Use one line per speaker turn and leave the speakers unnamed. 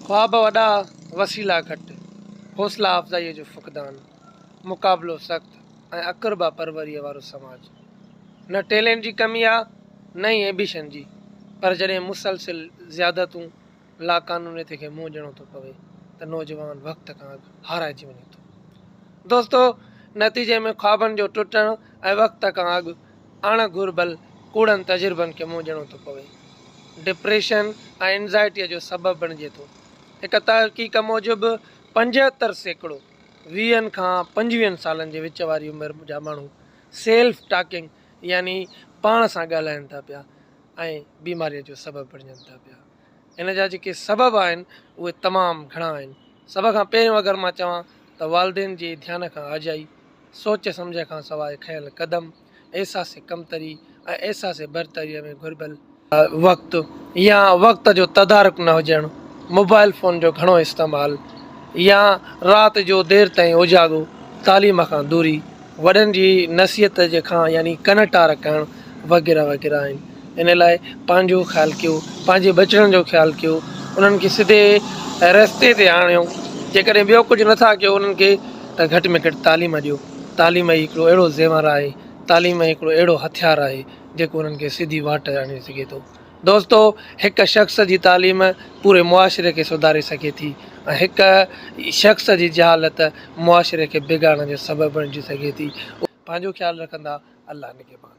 ख्वाब वॾा वसीला घटि, हौसला अफ़ज़ाईअ जो फ़ुक़दान, मुक़ाबिलो सख़्तु ऐं अक़रबा परवरीअ वारो समाज। न टैलेंट जी कमी आहे न ई एम्बिशन जी, पर जॾहिं मुसलसिल ज़्यादतूं लाक़ानूनी खे मुंहुं ॾियणो थो पवे त नौजवान वक़्त खां अॻु हाराइजी वञे थो। दोस्तो, नतीजे में ख्वाबनि जो टुटणु ऐं वक़्त खां अॻु अणघुरिबल कूड़नि तजुर्बनि खे मुंहुं ॾियणो थो पवे। डिप्रेशन ऐं एंज़ाइटीअ जो सबबु बणिजे थो। हिकु तहक़ीक़ मूजिबि 75% 20 खां 25 सालनि जे विच वारी उमिरि जा माण्हू सेल्फ टॉकिंग यानी पाण सां ॻाल्हाइनि था पिया ऐं बीमारीअ जो सबबु बणिजनि था पिया। इन जा जेके सबबु आहिनि उहे तमामु घणा आहिनि। सभ खां पहिरियों अगरि मां चवां त वालिदेन जे ध्यान खां आजाई, सोच सम्झ खां सवाइ खयल क़दम, एहसास कमतरी ऐं एहसास बरतरीअ में घुरिबल वक़्तु या वक़्त जो तदारुक न हुजणु, मोबाइल फ़ोन जो घणो इस्तेमालु या राति जो देरि ताईं उजाॻो, तालीम खां दूरी, वॾनि जी नसीहत जे खां यानी कन टार करणु वग़ैरह वग़ैरह आहिनि। इन लाइ पंहिंजो ख़्यालु कयो, पंहिंजे बचड़नि जो ख़्यालु कयो, उन्हनि खे सिधे रस्ते ते आणियो। जेकॾहिं ॿियो कुझु नथा कयो उन्हनि खे त घटि में घटि तालीम ॾियो। तालीम ई हिकिड़ो अहिड़ो ज़ेवर आहे, तालीम हिकिड़ो अहिड़ो हथियार आहे जेको उन्हनि खे सिधी वाट आणे सघे थो। दोस्तो, हिकु शख़्स जी तालीम पूरे मुआशिरे खे सुधारे सघे थी ऐं हिकु शख़्स जी जहालत मुआशिरे खे बिगाड़ण जो सबबु बणिजी सघे थी। पंहिंजो ख़्यालु रखंदा, अल्लाह निगहबान।